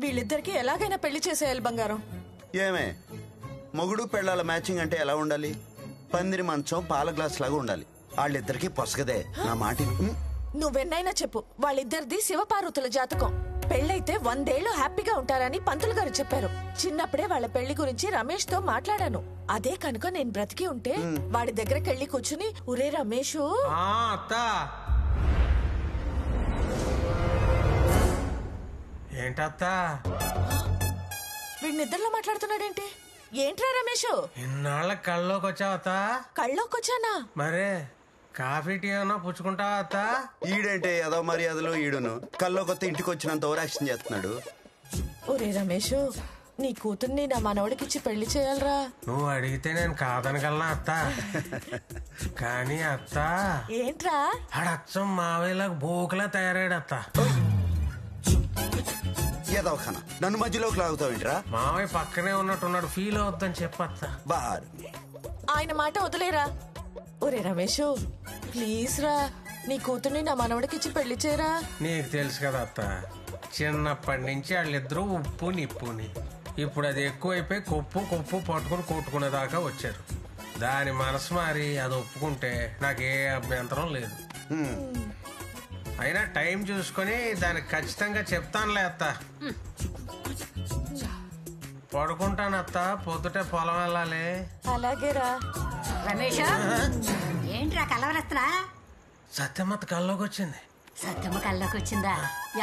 వీళ్ళిద్దరికి ఎలాగైనా పెళ్లి చేసేయాలి బంగారం. ఏమే మొగుడు పెళ్ళాల మ్యాచింగ్ అంటే ఎలా ఉండాలి? పందిరి మంచం పాల గ్లాస్ లాగా ఉండాలి. వాళ్ళిద్దరికి పొసగదే. నా మాట నువ్వెన్నైనా చెప్పు, వాళ్ళిద్దరిది శివపార్వతుల జాతకం. పెళ్ళైతే 100 ఏళ్లు హ్యాపీగా ఉంటారని పంతులు గారు చెప్పారు. చిన్నప్పుడే వాళ్ళ పెళ్లి గురించి రమేష్ తో మాట్లాడాను. అదే కనుక నేను బ్రతికి ఉంటే వాడి దగ్గరకి వెళ్ళి కూర్చుని, ఒరే రమేష్ ఏంటత్తా వీడినిద్దరిలో మాట్లాడుతున్నాడేంటి? ఏంట్రా రమేష్, ఇన్నాళ్ళ కళ్ళలోకి వచ్చావత్తా? కళ్ళోకొచ్చానా? మరే కాఫీ టీ ఏమన్నా పుచ్చుకుంటావా అత్తా? ఈడంటే ఏదో మర్యాదలు ఈడును కల్లో కొత్త ఇంటికి వచ్చినంత ఓవరాక్షన్ చేస్తున్నాడు. ఒరే రమేష్, నీ కూతుర్ని నా మనవడికిచ్చి పెళ్లి చేయాలరా. నువ్వు అడిగితే నేను కాదనగలనా అత్తా? కానీ అత్తా ఏంట్రా ఆడచ్చం మావేలాగా బోకులా తయారాడు అత్తా. ఏదో ఖానా నన్ను మధ్యలోకి లాగుతావేంట్రా? మావయ్య పక్కనే ఉన్నట్టున్నాడు, ఫీల్ అవుద్దని చెప్పత్తా. బార్ ఆయన మాట వదిలేరా. ఒరే రమేష్, ప్లీజ్ రా, నీ కూతుర్ని నా మనవడికిచ్చి పెళ్లి చేయరా. నీకు తెలుసు కదా అత్త, చిన్నప్పటి నుంచి వాళ్ళిద్దరూ ఉప్పు నిప్పుని. ఇప్పుడు అది ఎక్కువైపోయి కొప్పు కొప్పు పట్టుకుని కొట్టుకునేదాకా వచ్చారు. దాని మనసు మారి అది ఒప్పుకుంటే నాకే అభ్యంతరం లేదు. అయినా టైం చూసుకొని దానికి ఖచ్చితంగా చెప్తానులే అత్త. పడుకుంటాను అత్త, పొద్దుటే పొలం వెళ్ళాలి. అలాగేరా. రమేష్, ఏంట్రా కలవరస్తా? సత్యమ్మత్త కల్లోకి వచ్చింది. సత్యమ్మ కల్లోకి వచ్చిందా?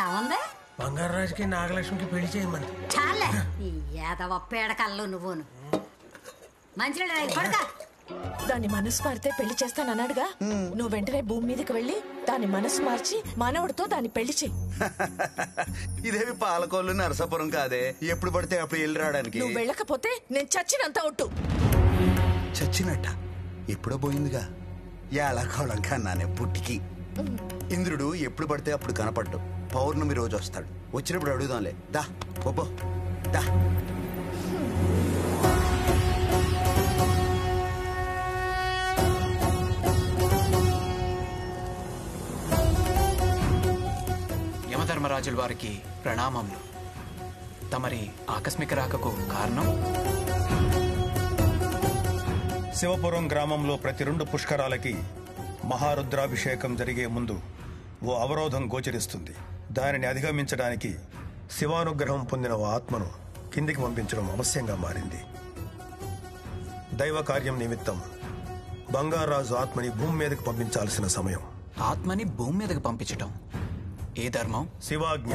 ఏముంది? బంగారు రాజుకి నాగలక్ష్మికి పెళ్లి చేయమంది. చాలే ఈ ఏదవ పేడ కళ్ళు నువ్వును. మంచిగా పడక. దాని మనసు మారితే పెళ్లి చేస్తానన్నాడుగా. నువ్వు వెంటనే భూమి మీదకి వెళ్ళి దాని మనసు మార్చి మనవడితో దాన్ని పెళ్లి చెయ్యి. ఇదేమి పాలకోళ్ళు నరసాపురం కాదే, ఎప్పుడు పడితే అప్పుడు వెళ్ళి రావడానికి. నువ్వు వెళ్ళకపోతే నేను చచ్చినంత ఒట్టు. చచ్చినట్ట ఎప్పుడో పోయిందిగా. ఏళకోళం కన్నానే పుట్టికి. ఇంద్రుడు ఎప్పుడు పడితే అప్పుడు కనపడ్డు. పౌర్ణమి రోజు వస్తాడు. వచ్చినప్పుడు అడుగుదాంలే. దా ఒబ్బో దా. యమధర్మరాజుల వారికి ప్రణామములు. తమరి ఆకస్మిక రాకకు కారణం? శివపురం గ్రామంలో ప్రతి 2 పుష్కరాలకి మహారుద్రాభిషేకం జరిగే ముందు ఓ అవరోధం గోచరిస్తుంది. దానిని అధిగమించడానికి శివానుగ్రహం పొందిన ఓ ఆత్మను కిందికి పంపించడం అవశ్యంగా మారింది. దైవ కార్యం నిమిత్తం బంగారాజు ఆత్మని భూమి మీదకి పంపించాల్సిన సమయం. ఆత్మని భూమి మీదకి పంపించటం ఏ ధర్మం? శివాజ్ఞ.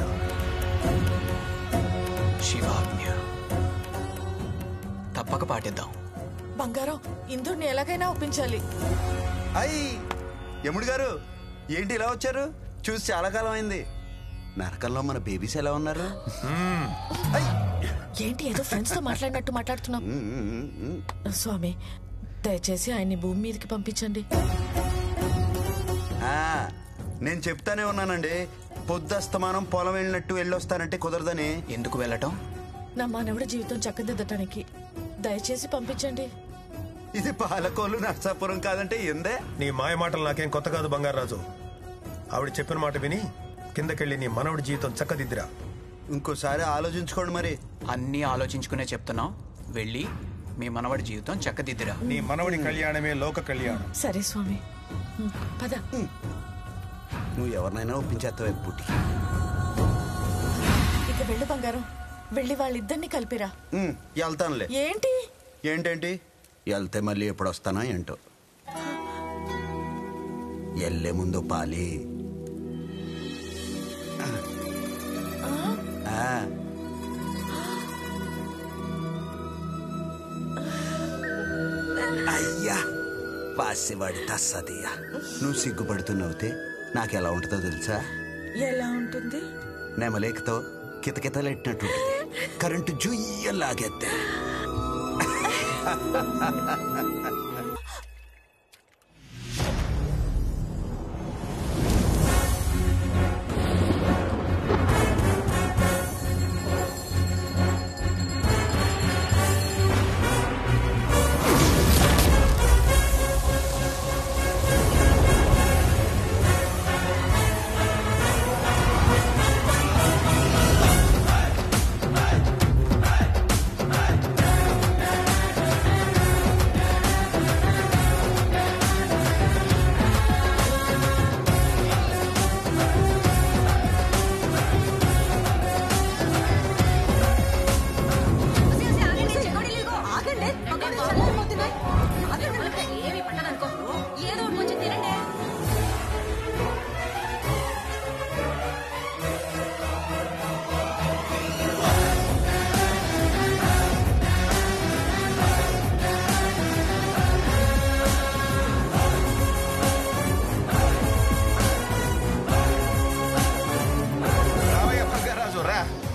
శివాజ్ఞ. తప్పక పాటిద్దాం. బంగారం, ఇంద్రుడిని ఎలాగైనా ఒప్పించాలి. అయ్యి యముడు గారు, ఏంటి ఇలా వచ్చారు? చూసి చాలా కాలం అయింది. నరకంలో మన బేబీస్ ఎలా ఉన్నారు? ఏంటి ఏదో ఫ్రెండ్స్ తో మాట్లాడినట్టు మాట్లాడుతున్నాం? స్వామి, దయచేసి ఆయన్ని భూమి మీదకి పంపించండి. నేను చెప్తానే ఉన్నానండి, పొద్దుస్తమానం పొలం వెళ్ళినట్టు వెళ్ళొస్తానంటే కుదరదని. ఎందుకు వెళ్ళటం? నా మానవుడి జీవితం చక్కదిద్దటానికి. దయచేసి పంపించండి. ఇది పాలకోళ్ళు నర్సాపురం కాదంటే ఏందే? నీ మాయ మాటలు నాకేం కొత్త కాదు బంగారాజు. ఆవిడ చెప్పిన మాట విని కిందకెళ్ళి నీ మనవడి జీవితం చక్కదిద్దిరా. ఇంకోసారి ఆలోచించుకోండి. మరి అన్నీ ఆలోచించుకునే చెప్తున్నాం. వెళ్ళి మీ మనవడి జీవితం చక్కదిద్దిరా. నీ మనవడి కళ్యాణమే లోక కళ్యాణం. సరే స్వామి, పద. నువ్వు ఎవరినైనా ఒప్పించేస్తావే పుట్టి. ఇక వెళ్ళు బంగారం, వెళ్ళి వాళ్ళిద్దరిని కలిపిరా. వెళ్తానులే. ఏంటి ఏంటేంటి? వెళ్తే మళ్ళీ ఎప్పుడు వస్తానా ఏంటో. వెళ్ళే ముందు పాలి. అయ్యా పాసివాడి తస్సదయ్యా. నువ్వు సిగ్గుపడుతున్నవుతే నాకెలా ఉంటుందో తెలుసా? ఎలా ఉంటుంది? నెమలేకతో కితకితలెట్టినట్టుంటుంది. కరెంటు జుయ్య లాగేద్దే.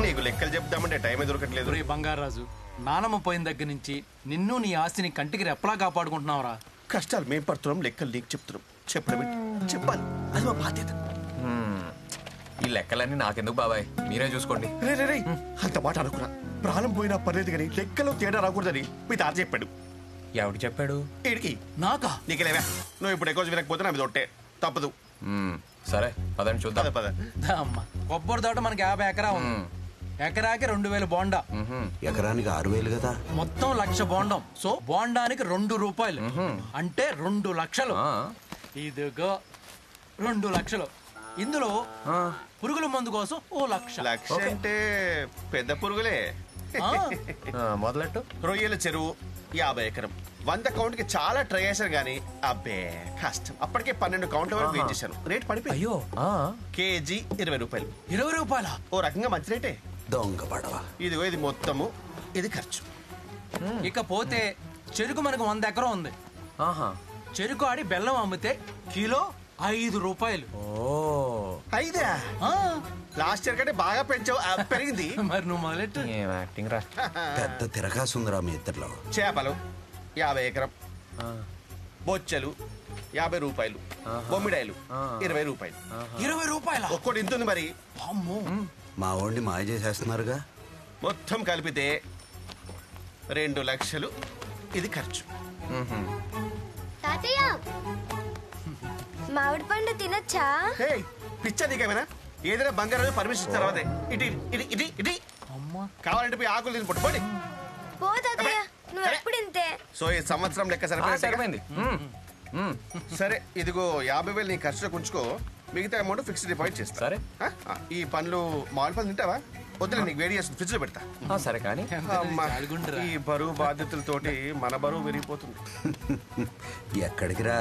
నీకు లెక్కలు చెప్దామంటే టైమే దొరకట్లేదు. రే బంగారాజు, నానమ్మ పోయిన దగ్గర నుంచి నిన్ను నీ ఆస్తిని కంటికి రెప్పలా కాపాడుకుంటున్నావురా. కష్టాలు మేం పడుతున్నాం, లెక్కలు నీకు చెప్తున్నాం. చెప్పడం చెప్పాలి, అది మా బాధ్యత. ఈ లెక్కలన్నీ నాకెందుకు బాబాయ్, మీరే చూసుకోండి. రే అంత మాట అనుకున్నా. ప్రాణం పోయినా పర్లేదు కానీ లెక్కలో తేడా రాకూడదని మీ తాత చెప్పాడు. ఎవడు చెప్పాడు? ఈడికి. నాకా? నీకెలేవా, నువ్వు ఇప్పుడు ఎక్కువ వినకపోతే నా మీద ఒట్టే తప్పదు. సరే పదండి చూద్దాం. పద అమ్మా, కొబ్బరి తోట మనకి 50 ఎకరా ఉంది. ఎకరాకి 2000 బోండా. ఎకరానికి 6000 కదా. మొత్తం 1,00,000 బోండం. సో బోండానికి 2 రూపాయలు అంటే 2 లక్షలు. ఇదిగో 2 లక్షలు. ఇందులో పురుగుల మందు కోసం 1,00,000. లక్ష అంటే పెద్ద పురుగులే. మొదలెట్టు. రొయ్యల చెరువు 50 ఎకరం. 100 కౌంట్ కి చాలా ట్రై చేశాను గానీ అబ్బే కష్టం. అప్పటికే 12 కౌంట్ల వరకు వెయిట్ చేశాను. రేట్ పడిపోయి అయ్యో కేజీ 20 రూపాయలు. 20 రూపాయల? ఓ రకంగా మంచి రేటే. దొంగ పడవ. ఇదిగో ఇది మొత్తము, ఇది ఖర్చు. ఇకపోతే చెరుకు మనకు 100 ఎకరం ఉంది. చెరుకు ఆడి బెల్లం అమ్మితే కిలో 5 రూపాయలు. అయిదా? లాస్ట్ ఇయర్ కంటే బాగా పెంచావు, పెరిగింది. మరి నువ్వు మొదలెట్టు. యాక్టింగ్ రా. పెద్ద తిరగాసుందిరా మీ ఇద్దరిలో. చేపలు 50 ఎకరం. బొచ్చలు 50 రూపాయలు. బొమ్మిడాయలు 20 రూపాయలు. 20 రూపాయల? ఒక్కటి ఇంతుంది మరి. అమ్మో, మా వాడిని మాయ చేసేస్తున్నారుగా. మొత్తం కలిపితే 2 లక్షలు ఇది ఖర్చు. తాతయ్య, మామిడి పండు తినొచ్చా? పిచ్చా నీకేమైనా? ఏదైనా బంగారం పర్మిషన్ ఇస్తారా? అదే ఇటు ఇటు ఇటు ఇటు. కావాలంటే పోయి ఆకులు తిని పట్టుకోండి. పో తాతయ్య, నువ్వు ఎప్పుడు ఇంతే. సో ఈ సంవత్సరం లెక్క సరిపోయింది. సరే ఇదిగో 50,000 నీ ఖర్చులో ఉంచుకో. మిగతా అమౌంట్ ఫిక్స్డ్ డిపాజిట్ చేస్తా. సరే. ఈ పండ్లు మామిడి పండ్లు తింటావా? వద్దులే, నీకు వేడి చేస్తుంది, ఫ్రిడ్జ్ లో పెడతా. సరే కానీ అమ్మా, ఈ బరువు బాధ్యతలతోటి మన బరువు విరిగిపోతుంది. ఎక్కడికి రా?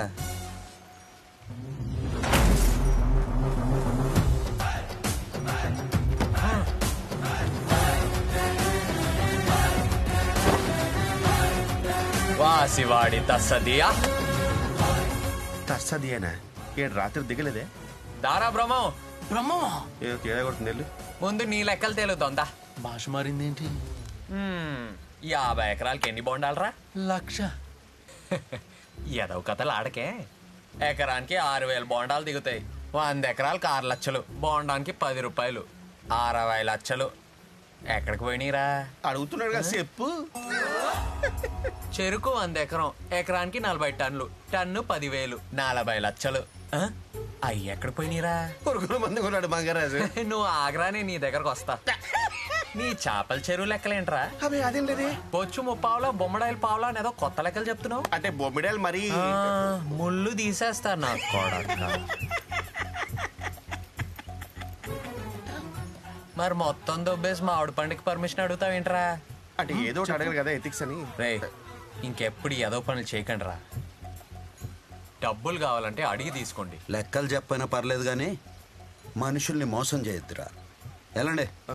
వాసివాడి తస్సదియా. తస్సదియేనా? ఏడు రాత్రి దిగలేదే? దారా బ్రహ్మం. బ్రహ్మమా? ఏదో తేడా కొడుతుంది వెళ్ళు. ముందు నీ లెక్కలు తేలుతోందా? భాష మారిందేంటి? 50 ఎకరాలకి ఎన్ని బోండాలరా? 1,00,000. ఏదో కథలు ఆడకే. ఎకరానికి 6,000 బోండాలు దిగుతాయి. 100 ఎకరాలకు 6 లక్షలు. బోండానికి 10 రూపాయలు. 60 లక్షలు ఎక్కడికి పోయినీరా? అడుగుతున్నాడు కదా, చెప్పు. చెరుకు 100 ఎకరం. ఎకరానికి 40 టన్నులు. టన్ను 10,000. 40 లక్షలు. అయ్యి ఎక్కడికి పోయినీరా? పురుగుల మంది కొన్నాడు బంగారాజు. నువ్వు ఆగ్రానే నీ దగ్గరకు వస్తా. నీ చేపల చెరువు లెక్కలేంట్రా? అవి అదేం లేదే. బొచ్చు ముప్పావులా, బొమ్మడాయిల పావులా అనేదో కొత్త లెక్కలు చెప్తున్నావు. అంటే బొమ్మిడాయలు మరి ముళ్ళు తీసేస్తా నా కొడక. మరి మొత్తం దొబ్బేసి మామిడి పండుగ పర్మిషన్ అడుగుతావేంట్రా? అంటే ఏదో ఒకటి అడగరు కదా, ఎథిక్స్ అని. రే, ఇంకెప్పుడు ఏదో పనులు చేయకండి రా. డబ్బులు కావాలంటే అడిగి తీసుకోండి. లెక్కలు చెప్పైనా పర్లేదు కానీ మనుషుల్ని మోసం చేయొద్దురా. ఎలాండి?